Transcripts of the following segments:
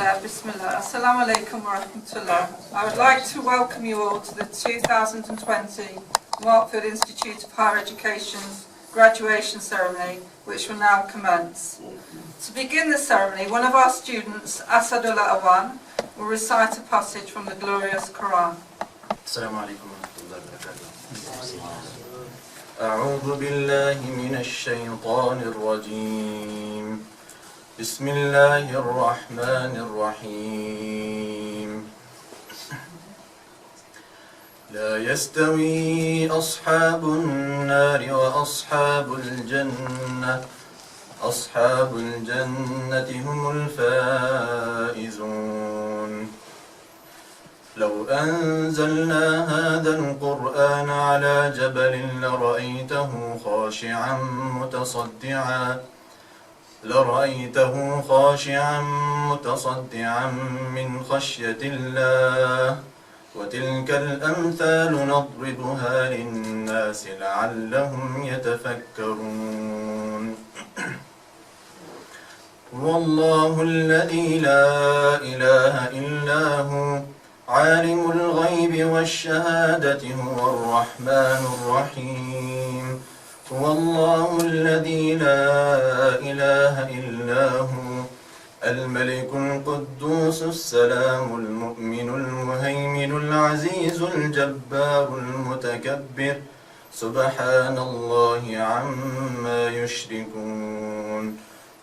Bismillah. Assalamu alaikum wa rahmatullah. I would like to welcome you all to the 2020 Markfield Institute of Higher Education's graduation ceremony, which will now commence. To begin the ceremony, one of our students, Asadullah Awan, will recite a passage from the glorious Quran. Assalamu alaikum wa rahmatullahi wa barakatuh. أعوذ بالله من الشيطان الرجيم. بسم الله الرحمن الرحيم. لا يستوي أصحاب النار وأصحاب الجنة. أصحاب الجنة هم الفائزون. لو أنزلنا هذا القرآن على جبل لرأيته خاشعا متصدعا من خشية الله. وتلك الأمثال نضربها للناس لعلهم يتفكرون. هو الله الذي لا إله إلا هو عالم الغيب والشهادة هو الرحمن الرحيم. هو الله الذي لا إله إلا هو الملك القدوس السلام المؤمن المهيمن العزيز الجبار المتكبر سبحان الله عما يشركون.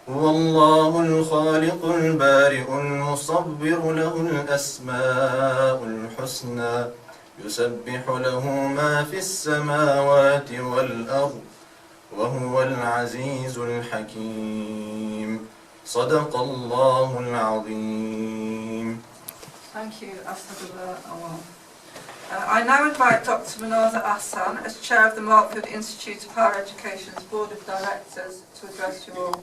هو الله الخالق البارئ المصور له الأسماء الحسنى يسبح له ما في السماوات والأرض وهو العزيز الحكيم. صدق الله العظيم. Thank you, Asadullah Awan. I now invite Dr. Manaza Ahsan, as Chair of the Markfield Institute of Higher Education's Board of Directors, to address you all.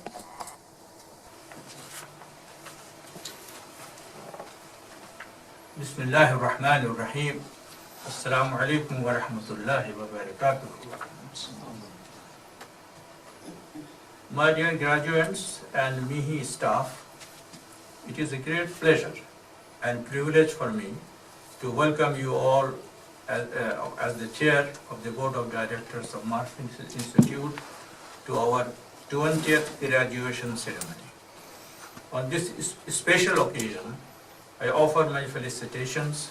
Bismillahir Rahmanir Rahim. Assalamu alaikum wa rahmatullahi wa barakatuh. My dear graduates and MIHI staff, it is a great pleasure and privilege for me to welcome you all as the Chair of the Board of Directors of Markfield Institute to our 20th graduation ceremony. On this special occasion, I offer my felicitations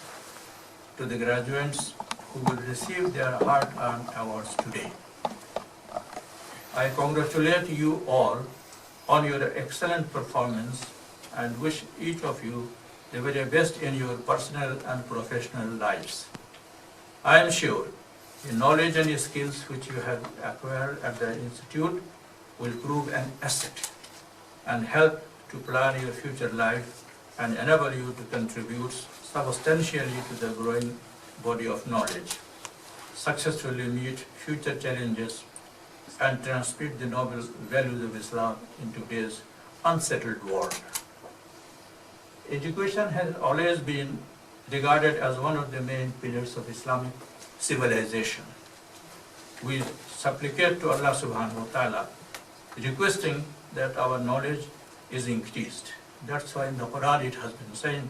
to the graduates who will receive their hard-earned awards today. I congratulate you all on your excellent performance and wish each of you the very best in your personal and professional lives. I am sure the knowledge and skills which you have acquired at the Institute will prove an asset and help to plan your future life and enable you to contribute substantially to the growing body of knowledge, successfully meet future challenges, and transmit the noble values of Islam in today's unsettled world. Education has always been regarded as one of the main pillars of Islamic civilization. We supplicate to Allah subhanahu wa ta'ala, requesting that our knowledge is increased. That's why in the Quran it has been said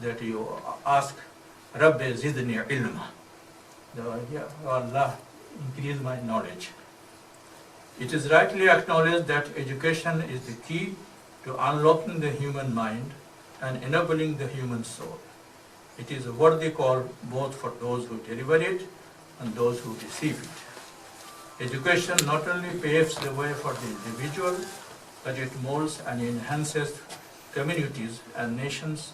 that you ask, Rabbi zidni ilma. Ya Allah, increase my knowledge. It is rightly acknowledged that education is the key to unlocking the human mind and enabling the human soul. It is a worthy call both for those who deliver it and those who receive it. Education not only paves the way for the individual, but it molds and enhances communities and nations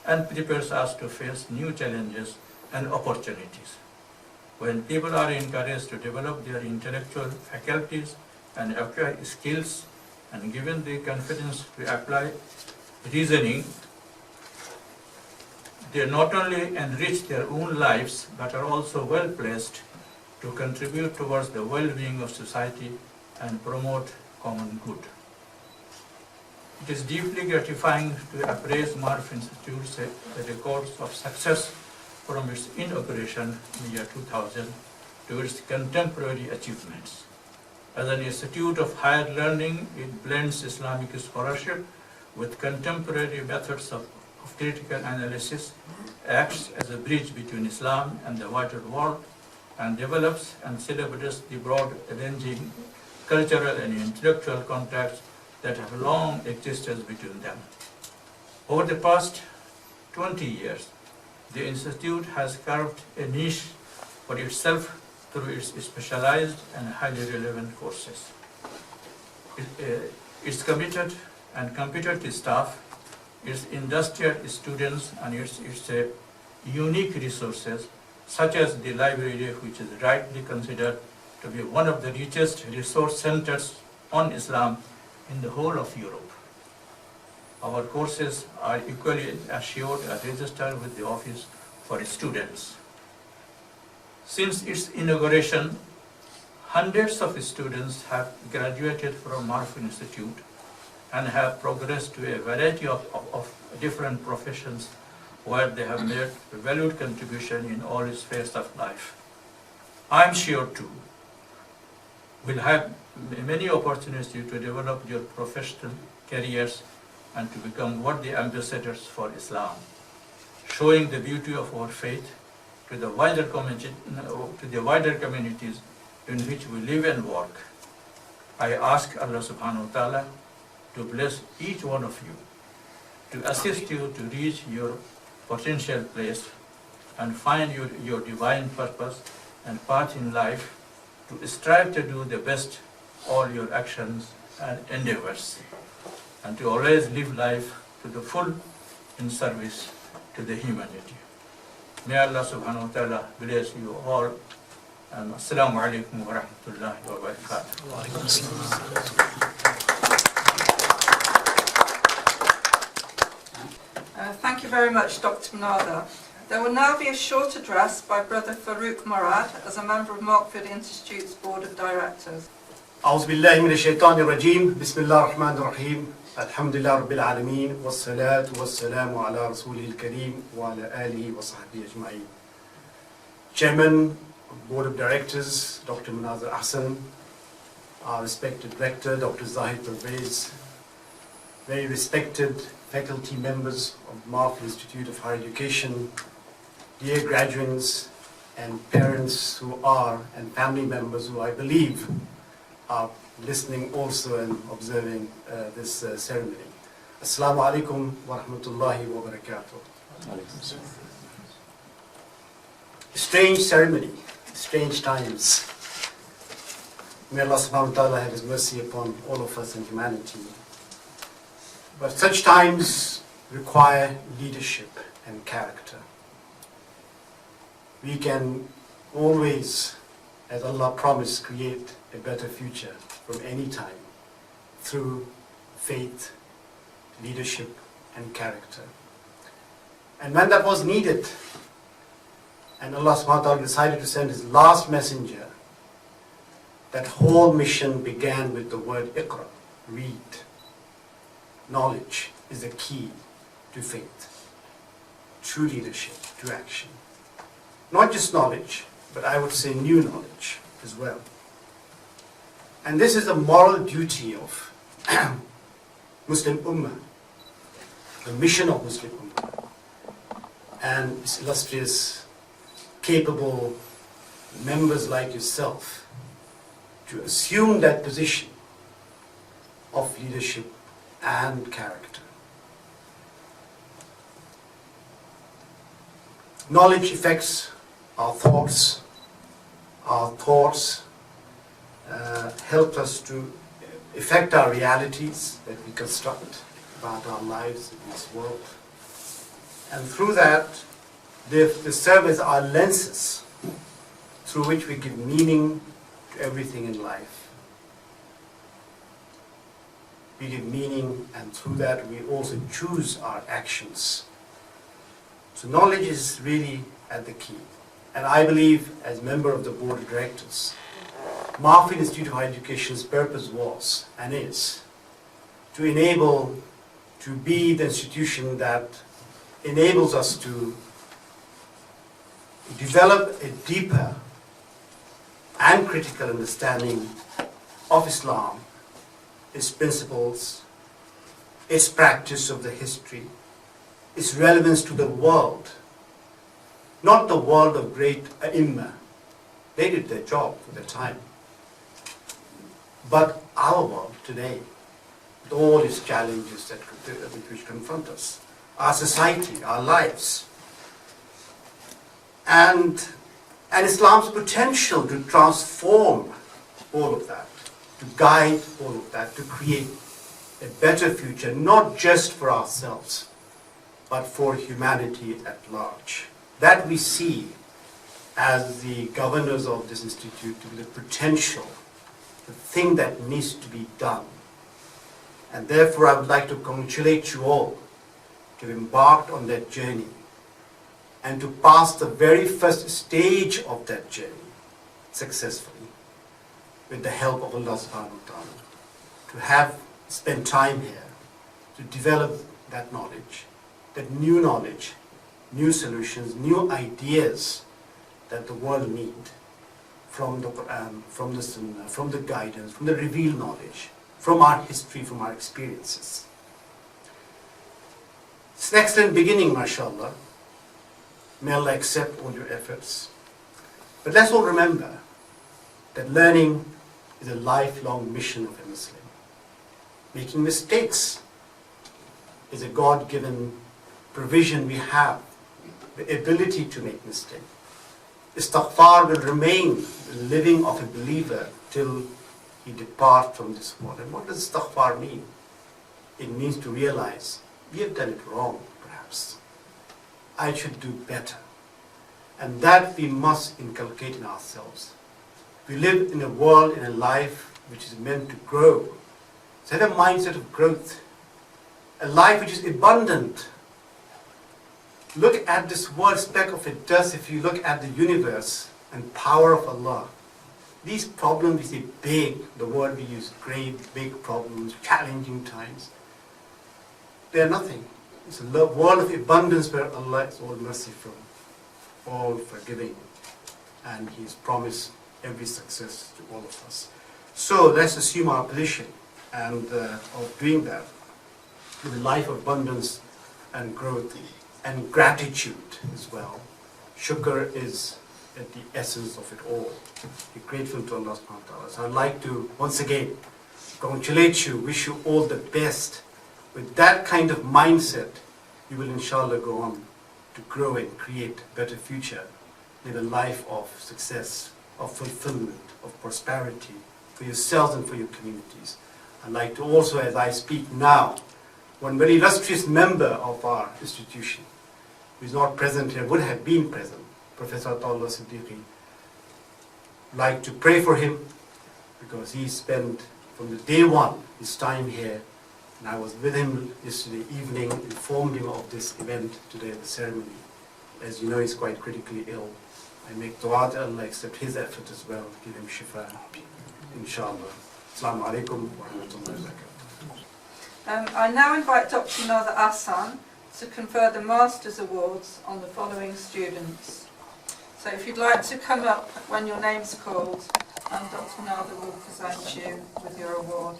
and prepares us to face new challenges and opportunities. When people are encouraged to develop their intellectual faculties and acquire skills and given the confidence to apply reasoning, they not only enrich their own lives but are also well placed to contribute towards the well-being of society and promote common good. It is deeply gratifying to appraise Markfield Institute's records of success from its inauguration in the year 2000 to its contemporary achievements. As an institute of higher learning, it blends Islamic scholarship with contemporary methods of critical analysis, acts as a bridge between Islam and the wider world, and develops and celebrates the broad-ranging cultural and intellectual contacts that have long existed between them. Over the past 20 years, the Institute has carved a niche for itself through its specialized and highly relevant courses. Its committed and competent staff, its industrial students, and its unique resources, such as the library, which is rightly considered to be one of the richest resource centers on Islam in the whole of Europe. Our courses are equally assured and registered with the Office for Students. Since its inauguration, hundreds of students have graduated from Markfield Institute and have progressed to a variety of different professions where they have made a valued contribution in all spheres of life. I am sure too, will have many opportunities to develop your professional careers and to become worthy ambassadors for Islam, showing the beauty of our faith to the wider communities in which we live and work. I ask Allah subhanahu wa ta'ala to bless each one of you, to assist you to reach your potential place and find your divine purpose and path in life, to strive to do the best all your actions and endeavors, and to always live life to the full in service to the humanity. May Allah subhanahu wa ta'ala bless you all. And Assalamu alaikum wa rahmatullahi wa barakatuh. Thank you very much, Dr. Mnada. There will now be a short address by Brother Farouk Murad as a member of Markfield Institute's Board of Directors. أعوذ بالله من الشيطان الرجيم بسم الله الرحمن الرحيم الحمد لله رب العالمين والصلاة والسلام على رسوله الكريم وعلى آله وصحبه أجمعين. Chairman of Board of Directors, Dr. Munazir Ahsan, our respected Rector, Dr. Zahid Pervez, very respected faculty members of Markfield Institute of Higher Education, dear graduates and parents who are, and family members who I believe are listening also and observing this ceremony. Assalamu alaikum wa rahmatullahi wa barakatuh. Strange ceremony, strange times. May Allah subhanahu wa ta'ala have His mercy upon all of us and humanity. But such times require leadership and character. We can always, as Allah promised, create a better future from any time through faith, leadership, and character. And when that was needed, and Allah subhanahu wa ta'ala decided to send His last messenger, that whole mission began with the word Iqra, read. Knowledge is the key to faith, true leadership, to action. Not just knowledge, but I would say new knowledge as well. And this is a moral duty of Muslim Ummah, the mission of Muslim Ummah, and its illustrious, capable members like yourself to assume that position of leadership and character. Knowledge affects our thoughts. Our thoughts help us to affect our realities that we construct about our lives in this world. And through that, they serve as our lenses through which we give meaning to everything in life. We give meaning, and through that we also choose our actions. So knowledge is really at the key. And I believe, as member of the Board of Directors, Markfield Institute of Higher Education's purpose was, and is, to enable, to be the institution that enables us to develop a deeper and critical understanding of Islam, its principles, its practice of the history, its relevance to the world. Not the world of great ai They did their job for their time. But our world today, with all its challenges which confront us, our society, our lives, and Islam's potential to transform all of that, to guide all of that, to create a better future, not just for ourselves, but for humanity at large. That we see as the governors of this institute to be the potential, the thing that needs to be done. And therefore I would like to congratulate you all to have embarked on that journey and to pass the very first stage of that journey successfully with the help of Allah subhanahu wa ta'ala. To have spent time here, to develop that knowledge, new solutions, new ideas that the world need from the Quran, from the Sunnah, from the guidance, from the revealed knowledge, from our history, from our experiences. It's an excellent beginning, mashallah. May Allah accept all your efforts. But let's all remember that learning is a lifelong mission of a Muslim. Making mistakes is a God-given provision we have, the ability to make mistakes. Istighfar will remain the living of a believer till he departs from this world. And what does istighfar mean? It means to realize we have done it wrong, perhaps. I should do better. And that we must inculcate in ourselves. We live in a world, in a life which is meant to grow. So have a mindset of growth. A life which is abundant. Look at this world speck of it dust. If you look at the universe and power of Allah, these problems we say big, the word we use, great, big problems, challenging times, they are nothing. It's a world of abundance where Allah is all merciful, all forgiving, and He has promised every success to all of us. So let's assume our position and of doing that with a life of abundance and growth and gratitude as well. Shukr is at the essence of it all. Be grateful to Allah subhanahu wa ta'ala. So I'd like to once again congratulate you, wish you all the best. With that kind of mindset, you will inshallah go on to grow and create a better future, live a life of success, of fulfillment, of prosperity for yourselves and for your communities. I'd like to also, as I speak now, one very illustrious member of our institution, who is not present here, would have been present, Professor Atallah Siddiqui, like to pray for him because he spent from the day one his time here, and I was with him yesterday evening, informed him of this event today, the ceremony. As you know, he's quite critically ill. I make dua that Allah accept his effort as well, give him shifa, inshallah. Assalamu alaikum wa rahmatullahi wa barakatuh. I now invite Dr. Nader Ahsan to confer the Masters Awards on the following students. So if you'd like to come up when your name's called, and Dr. Nader will present you with your award.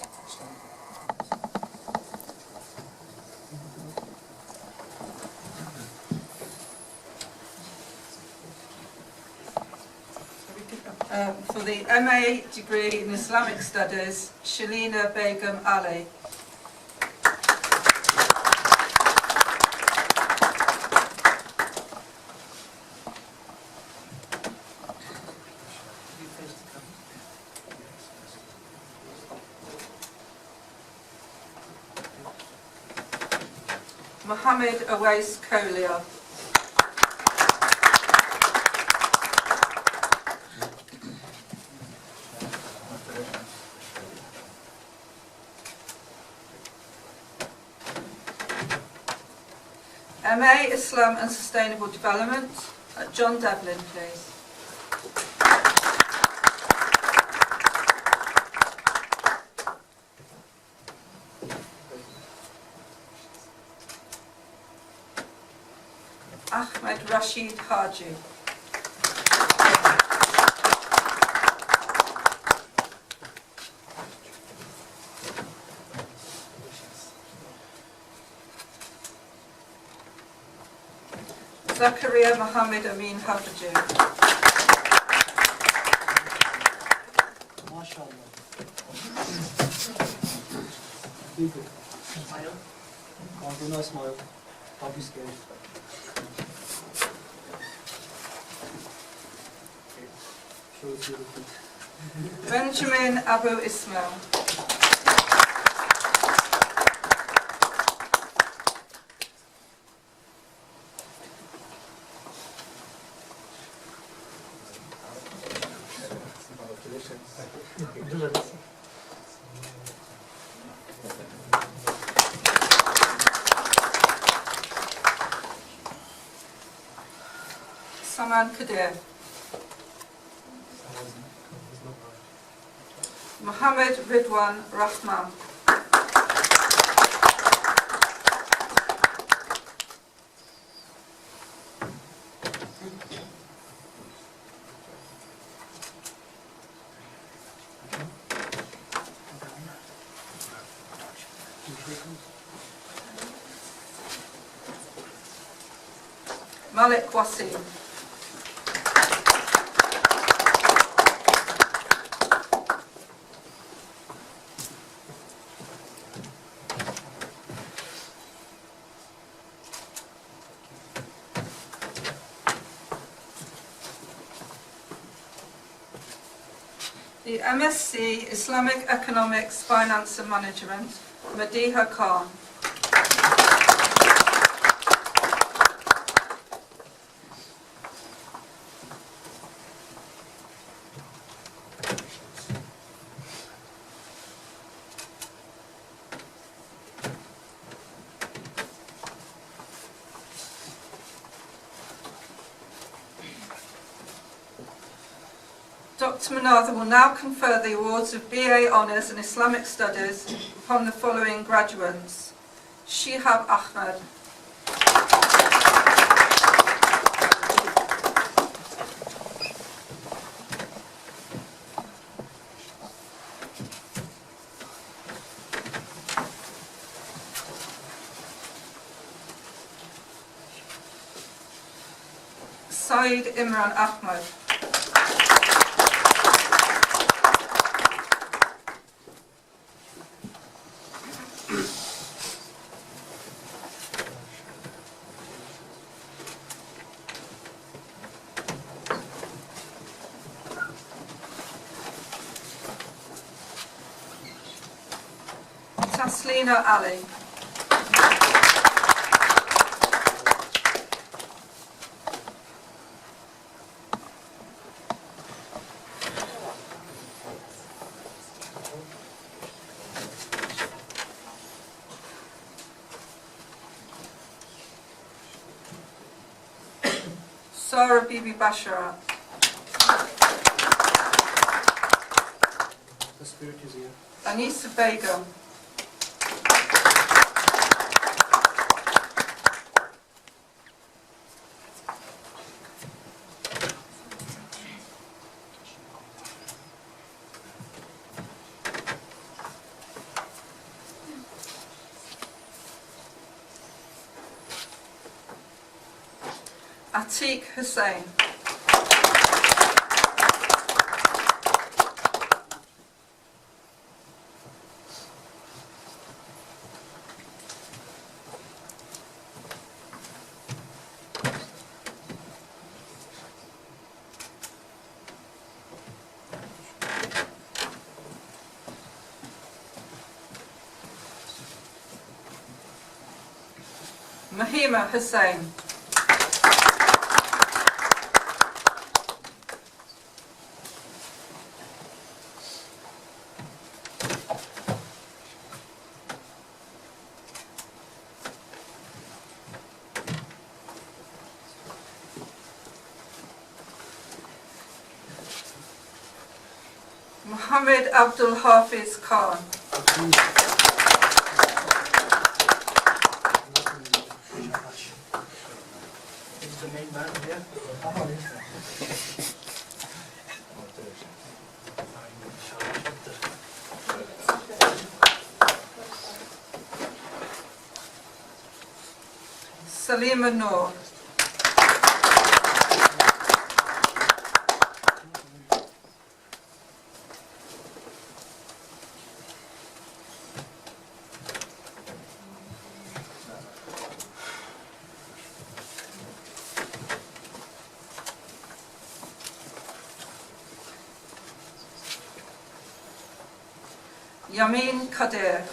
For the MA degree in Islamic Studies, Shalina Begum Ali. Mohammed Awais Kolia. MA Islam and Sustainable Development, John Devlin, please. Ahmed Rashid Haji. Zakaria Mohammed Amin Hafaji. MashaAllah. Be good. Smile. Continue to smile. Don't be scared. Okay. Show us your feet. Benjamin Abu Ismail. Saman Kadir. Mohammed Ridwan Rahman. Malik Wasim. The MSc Islamic Economics, Finance and Management, Madiha Khan. Dr. Manatha will now confer the awards of BA Honours in Islamic Studies upon the following graduates. Shihab Ahmed. Saeed Imran Ahmed. Taslina Ali. Sarah Bibi Bashara. The spirit is here. Anisa Begum. Atiq Hussain. Mahima Hussain. Muhammad Abdul Hafiz Khan. Is the main man here? Salima Noor. Yamin Kadir.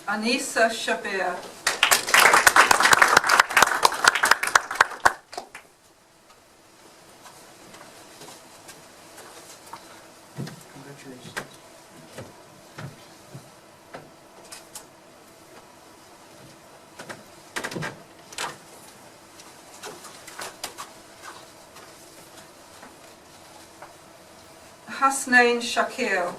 Anisa Shabir. Congratulations. Hasnain Shakil.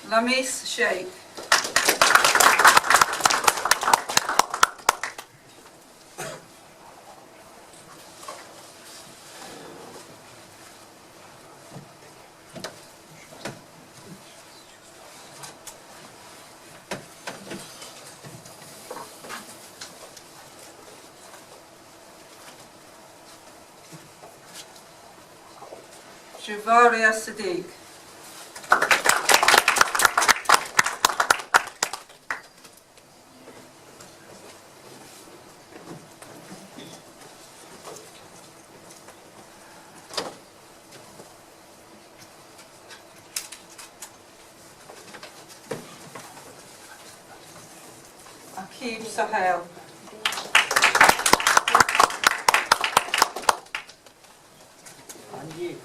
Lamis Sheikh. Juvaria Siddiq. Akib Sahel. Anji.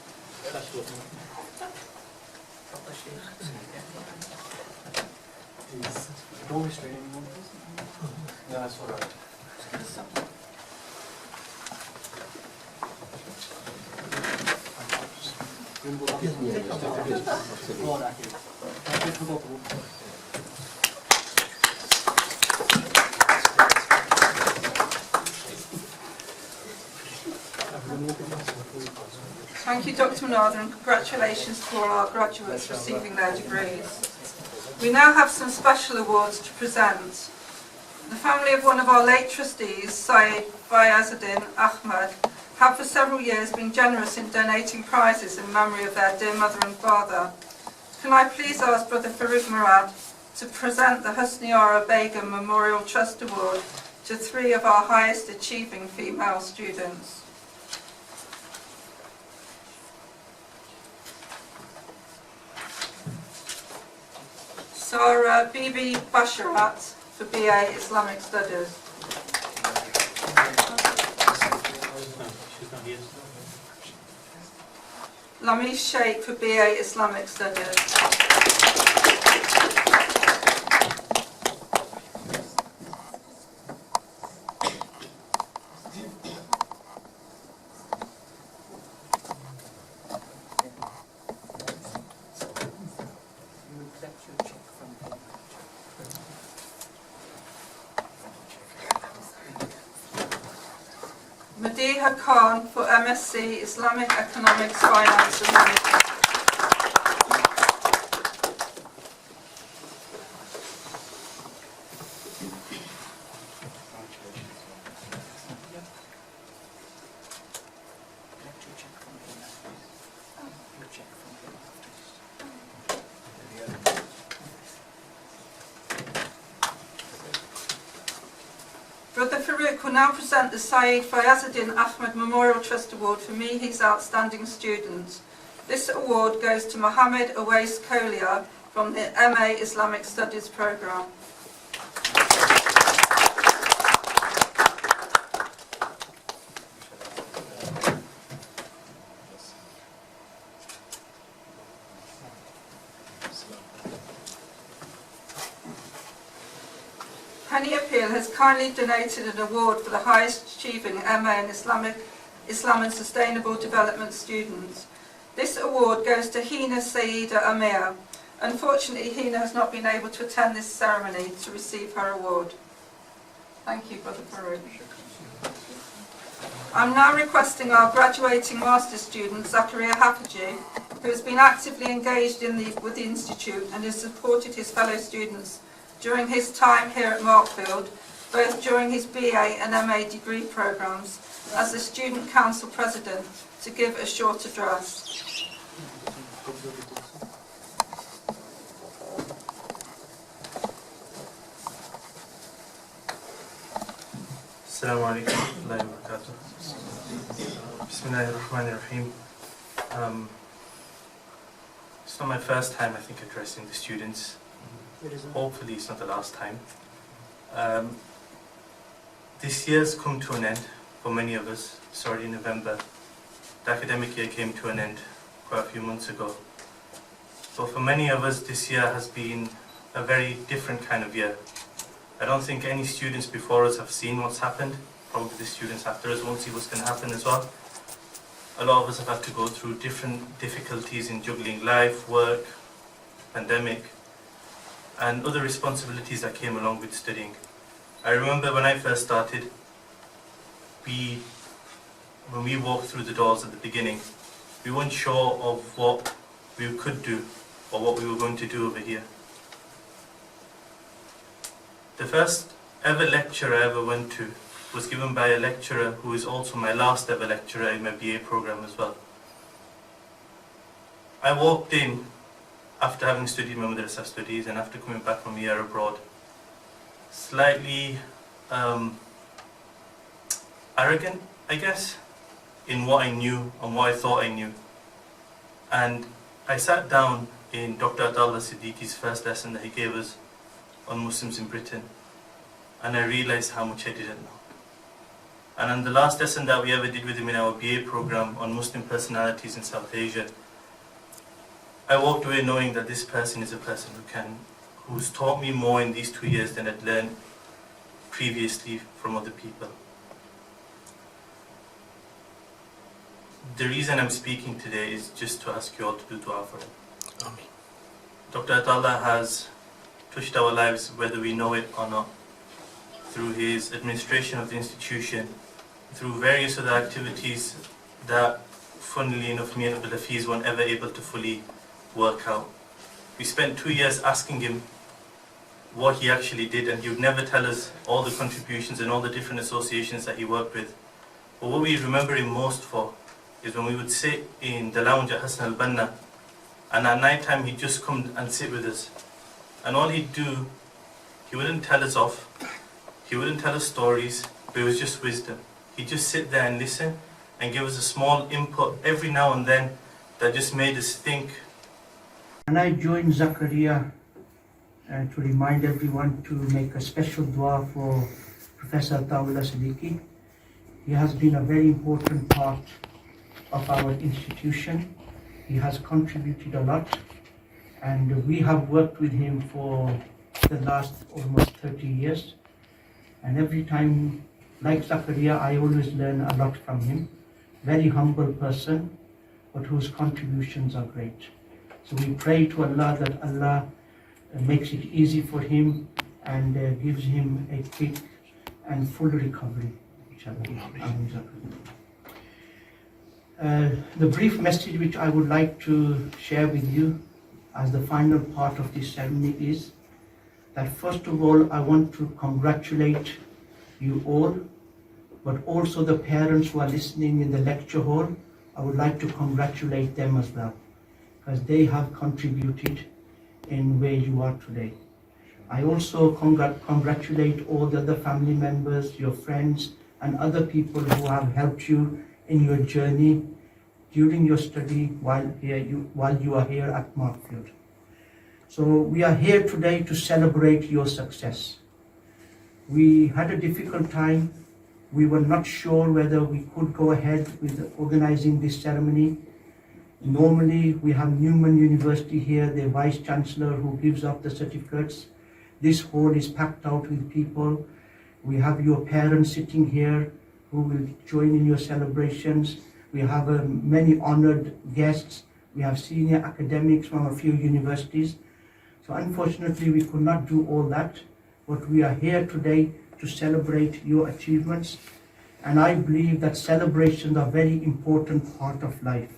Don't restrain anyone. Yeah, that's all right. Go on, Akib. Thank you, Dr. Munadar, and congratulations to all our graduates receiving their degrees. We now have some special awards to present. The family of one of our late trustees, Syed Fayazuddin Ahmad, have for several years been generous in donating prizes in memory of their dear mother and father. Can I please ask Brother Farouk Murad to present the Husniara Begum Memorial Trust Award to 3 of our highest achieving female students. Sarah Bibi Basharat for BA Islamic Studies. Lamis Sheikh for BA Islamic Studies. Madiha Khan for MSc Islamic Economics, Finance and Management. Brother Farouk will now present the Syed Fayazuddin Ahmad Memorial Trust Award for Mihi's Outstanding Student. This award goes to Mohammed Awais Kolia from the MA Islamic Studies programme. Penny Appeal has kindly donated an award for the highest achieving MA in Islam and Sustainable Development students. This award goes to Hina Saeeda Amir, Unfortunately, Hina has not been able to attend this ceremony to receive her award. Thank you, Brother Farouk. I'm now requesting our graduating master's student, Zakaria Hafaji, who has been actively engaged with the Institute and has supported his fellow students during his time here at Markfield, both during his BA and MA degree programmes, as the Student Council President, to give a short address. Assalamu alaikum wa rahmatullahi wa barakatuh. Bismillahir Rahmanir Rahim. It's not my first time, I think, addressing the students. Hopefully it's not the last time. This year's come to an end for many of us. It's already November. The academic year came to an end quite a few months ago. But for many of us, this year has been a very different kind of year. I don't think any students before us have seen what's happened. Probably the students after us won't see what's going to happen as well. A lot of us have had to go through different difficulties in juggling life, work, pandemic, and other responsibilities that came along with studying. I remember when I first started, when we walked through the doors at the beginning, we weren't sure of what we could do or what we were going to do over here. The first ever lecture I ever went to was given by a lecturer who is also my last ever lecturer in my BA program as well. I walked in after having studied my madrasa studies and after coming back from a year abroad, slightly arrogant, I guess, in what I knew and what I thought I knew. And I sat down in Dr. Adallah Siddiqui's first lesson that he gave us on Muslims in Britain, and I realized how much I didn't know. And on the last lesson that we ever did with him in our BA program on Muslim personalities in South Asia, I walked away knowing that this person is a person who's taught me more in these 2 years than I'd learned previously from other people. The reason I'm speaking today is just to ask you all to do dua for him. Amen. Dr. Atalla has touched our lives whether we know it or not, through his administration of the institution, through various other activities that, funnily enough, me and Abdul Hafiz weren't ever able to fully work out. We spent 2 years asking him what he actually did, and he would never tell us all the contributions and all the different associations that he worked with. But what we remember him most for is when we would sit in the lounge at Hassan al-Banna, and at night time he'd just come and sit with us. And all he'd do, he wouldn't tell us off, he wouldn't tell us stories, but it was just wisdom. He'd just sit there and listen and give us a small input every now and then that just made us think. And I joined Zakaria to remind everyone to make a special dua for Professor Atawullah Siddiqui. He has been a very important part of our institution. He has contributed a lot, and we have worked with him for the last almost 30 years. And every time, like Zakaria, I always learn a lot from him. Very humble person, but whose contributions are great. So we pray to Allah that Allah makes it easy for him and gives him a quick and full recovery. The brief message which I would like to share with you as the final part of this ceremony is that first of all I want to congratulate you all, but also the parents who are listening in the lecture hall. I would like to congratulate them as well, because they have contributed in where you are today. I also congratulate all the other family members, your friends, and other people who have helped you in your journey during your study while you are here at Markfield. So we are here today to celebrate your success. We had a difficult time. We were not sure whether we could go ahead with organizing this ceremony. Normally we have Newman University here, the Vice Chancellor who gives up the certificates. This hall is packed out with people. We have your parents sitting here who will join in your celebrations. We have many honored guests. We have senior academics from a few universities. So unfortunately, we could not do all that, but we are here today to celebrate your achievements. And I believe that celebrations are a very important part of life.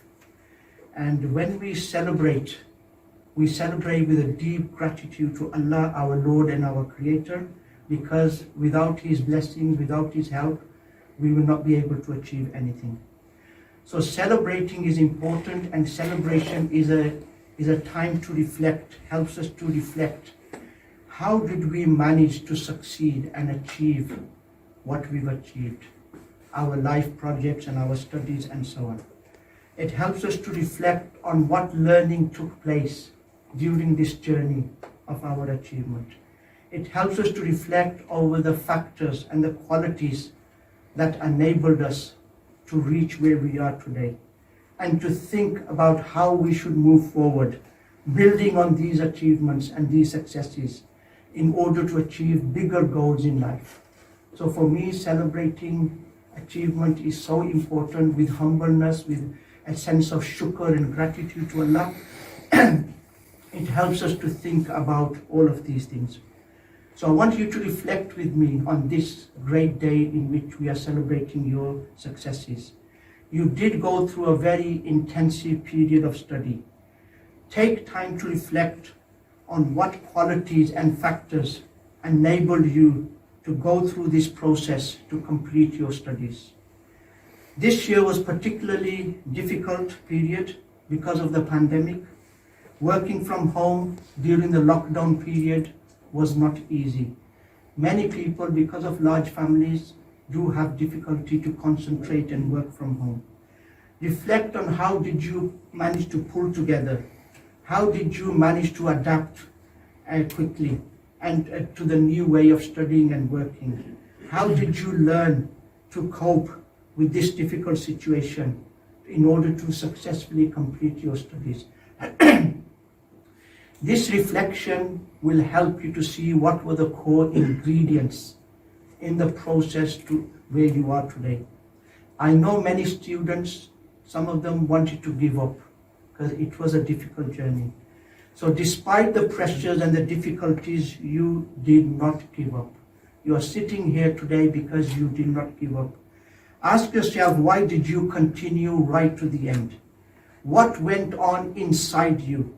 And when we celebrate with a deep gratitude to Allah, our Lord and our Creator, because without His blessings, without His help, we will not be able to achieve anything. So celebrating is important, and celebration is a time to reflect, helps us to reflect. How did we manage to succeed and achieve what we've achieved? Our life projects and our studies and so on. It helps us to reflect on what learning took place during this journey of our achievement. It helps us to reflect over the factors and the qualities that enabled us to reach where we are today, and to think about how we should move forward, building on these achievements and these successes in order to achieve bigger goals in life. So for me, celebrating achievement is so important, with humbleness, with a sense of shukr and gratitude to Allah. It helps us to think about all of these things. So I want you to reflect with me on this great day in which we are celebrating your successes. You did go through a very intensive period of study. Take time to reflect on what qualities and factors enabled you to go through this process to complete your studies. This year was particularly difficult period because of the pandemic. Working from home during the lockdown period was not easy. Many people, because of large families, do have difficulty to concentrate and work from home. Reflect on how did you manage to pull together? How did you manage to adapt quickly and to the new way of studying and working? How did you learn to cope with this difficult situation in order to successfully complete your studies? This reflection will help you to see what were the core ingredients in the process to where you are today. I know many students, some of them wanted to give up because it was a difficult journey. So despite the pressures and the difficulties, you did not give up. You are sitting here today because you did not give up. Ask yourself, why did you continue right to the end? What went on inside you?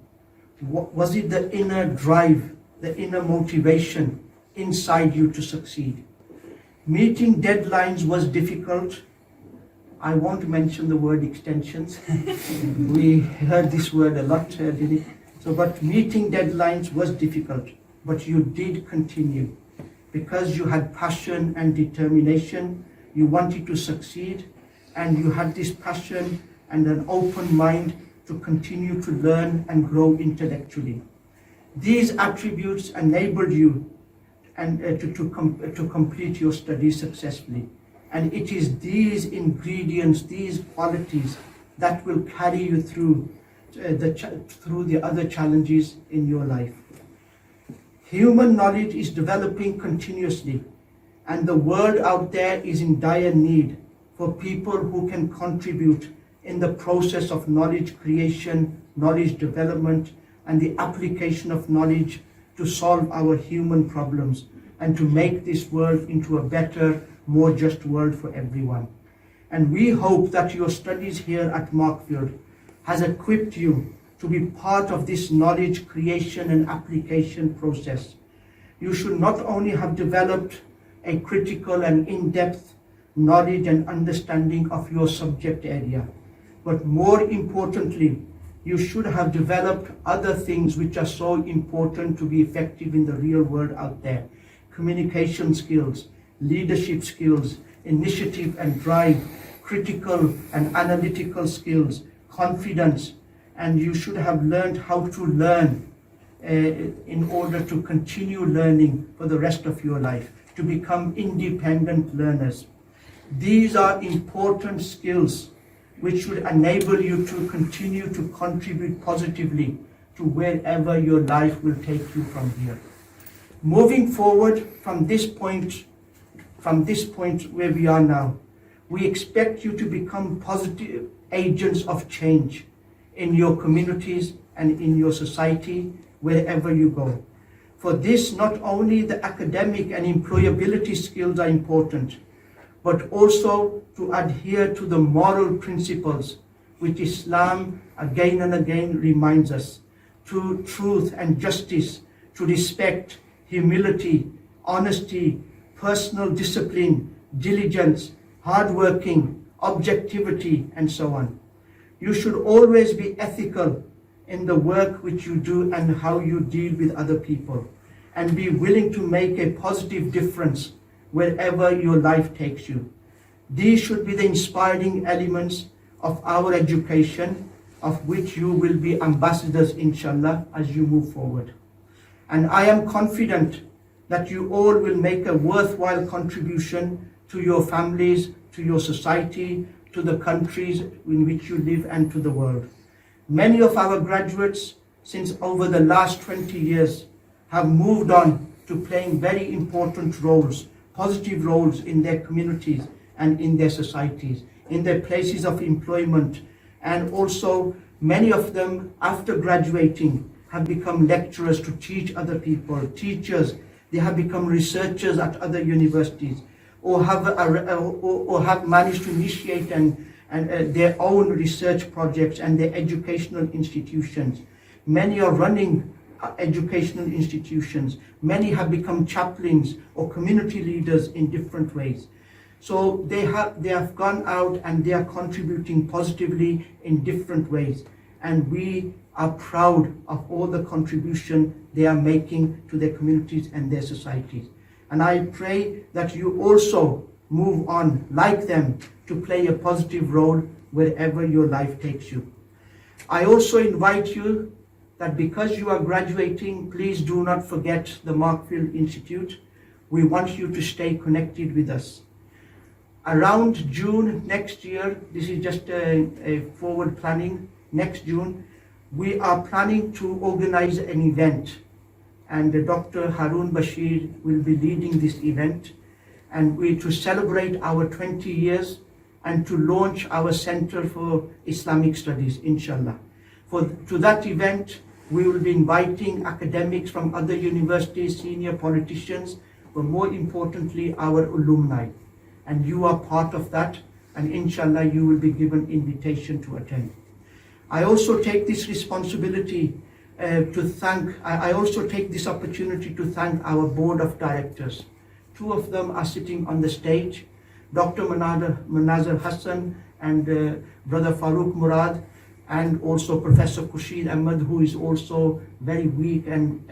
Was it the inner drive, the inner motivation inside you to succeed? Meeting deadlines was difficult. I won't mention the word extensions. We heard this word a lot, didn't it? But meeting deadlines was difficult, but you did continue because you had passion and determination. You wanted to succeed, and you had this passion and an open mind to continue to learn and grow intellectually. These attributes enabled you to complete your studies successfully. And it is these ingredients, these qualities that will carry you through the other challenges in your life. Human knowledge is developing continuously, and the world out there is in dire need for people who can contribute in the process of knowledge creation, knowledge development, and the application of knowledge to solve our human problems and to make this world into a better, more just world for everyone. And we hope that your studies here at Markfield has equipped you to be part of this knowledge creation and application process. You should not only have developed a critical and in-depth knowledge and understanding of your subject area, but more importantly, you should have developed other things which are so important to be effective in the real world out there. Communication skills, leadership skills, initiative and drive, critical and analytical skills, confidence, and you should have learned how to learn in order to continue learning for the rest of your life, to become independent learners. These are important skills which should enable you to continue to contribute positively to wherever your life will take you from here. Moving forward from this point where we are now, we expect you to become positive agents of change in your communities and in your society wherever you go. For this, not only the academic and employability skills are important, but also to adhere to the moral principles which Islam again and again reminds us, to truth and justice, to respect, humility, honesty, personal discipline, diligence, hardworking, objectivity, and so on. You should always be ethical in the work which you do and how you deal with other people, and be willing to make a positive difference wherever your life takes you. These should be the inspiring elements of our education, of which you will be ambassadors, inshallah, as you move forward. And I am confident that you all will make a worthwhile contribution to your families, to your society, to the countries in which you live, and to the world. Many of our graduates, since over the last 20 years, have moved on to playing very important roles, positive roles in their communities and in their societies, in their places of employment. And also many of them, after graduating, have become lecturers to teach other people, teachers. They have become researchers at other universities, or have managed to initiate their own research projects and their educational institutions. Many are running educational institutions. Many have become chaplains or community leaders in different ways. So they have gone out and they are contributing positively in different ways. And we are proud of all the contribution they are making to their communities and their societies. And I pray that you also move on, like them, to play a positive role wherever your life takes you. I also invite you that because you are graduating, please do not forget the Markfield Institute. We want you to stay connected with us. Around June next year, this is just a forward planning, next June, we are planning to organize an event, and Dr. Harun Bashir will be leading this event, and we to celebrate our 20 years and to launch our Center for Islamic Studies, inshallah. To that event, we will be inviting academics from other universities, senior politicians, but more importantly, our alumni. And you are part of that, and inshallah, you will be given invitation to attend. I also take this responsibility I also take this opportunity to thank our board of directors. Two of them are sitting on the stage, Dr. Manazar Hassan and Brother Farooq Murad, and also Professor Khurshid Ahmed, who is also very weak and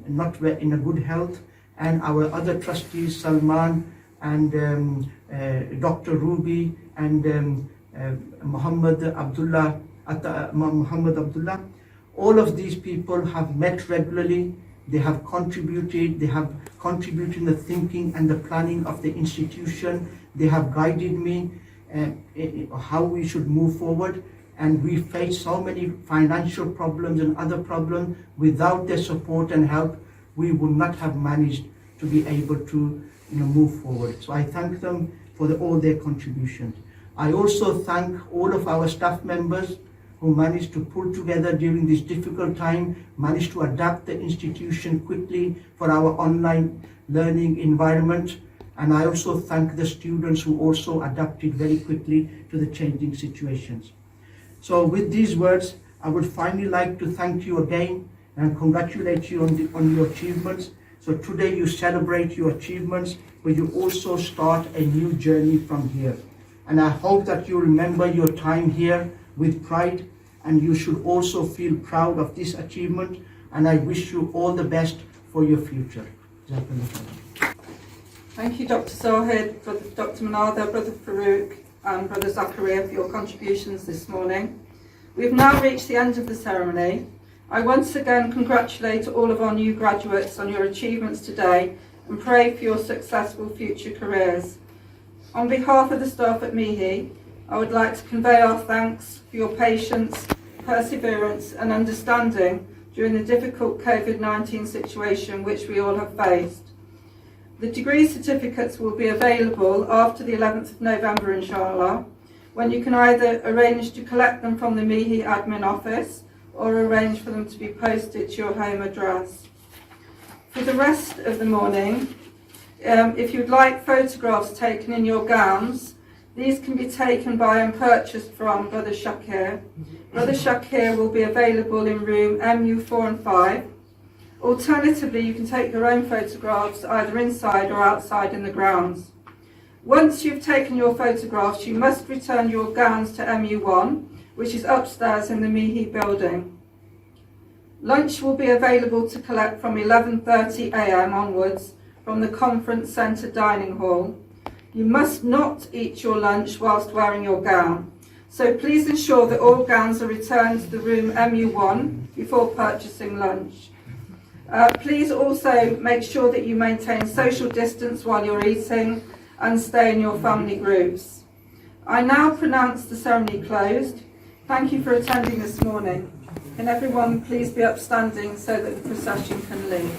not in a good health, and our other trustees, Salman and Dr. Ruby and Muhammad Abdullah. All of these people have met regularly. They have contributed in the thinking and the planning of the institution. They have guided me how we should move forward. And we face so many financial problems and other problems. Without their support and help, we would not have managed to be able to move forward. So I thank them for all their contributions. I also thank all of our staff members who managed to pull together during this difficult time, managed to adapt the institution quickly for our online learning environment. And I also thank the students who also adapted very quickly to the changing situations. So with these words, I would finally like to thank you again and congratulate you on your achievements. So today you celebrate your achievements, but you also start a new journey from here. And I hope that you remember your time here with pride, and you should also feel proud of this achievement, and I wish you all the best for your future. Thank you, Dr. Zahid, Dr. Manada, Brother Farooq and Brother Zakaria for your contributions this morning. We have now reached the end of the ceremony. I once again congratulate all of our new graduates on your achievements today and pray for your successful future careers. On behalf of the staff at Mihi, I would like to convey our thanks for your patience, perseverance and understanding during the difficult COVID-19 situation which we all have faced. The degree certificates will be available after the 11th of November, inshallah, when you can either arrange to collect them from the Mihi admin office or arrange for them to be posted to your home address. For the rest of the morning, if you'd like photographs taken in your gowns, these can be taken by and purchased from Brother Shakir. Brother Shakir will be available in room MU4 and 5. Alternatively, you can take your own photographs either inside or outside in the grounds. Once you've taken your photographs, you must return your gowns to MU1, which is upstairs in the Mihi building. Lunch will be available to collect from 11:30 a.m. onwards from the conference centre dining hall. You must not eat your lunch whilst wearing your gown, so please ensure that all gowns are returned to the room MU1 before purchasing lunch. Please also make sure that you maintain social distance while you're eating and stay in your family groups. I now pronounce the ceremony closed. Thank you for attending this morning. Can everyone please be upstanding so that the procession can leave?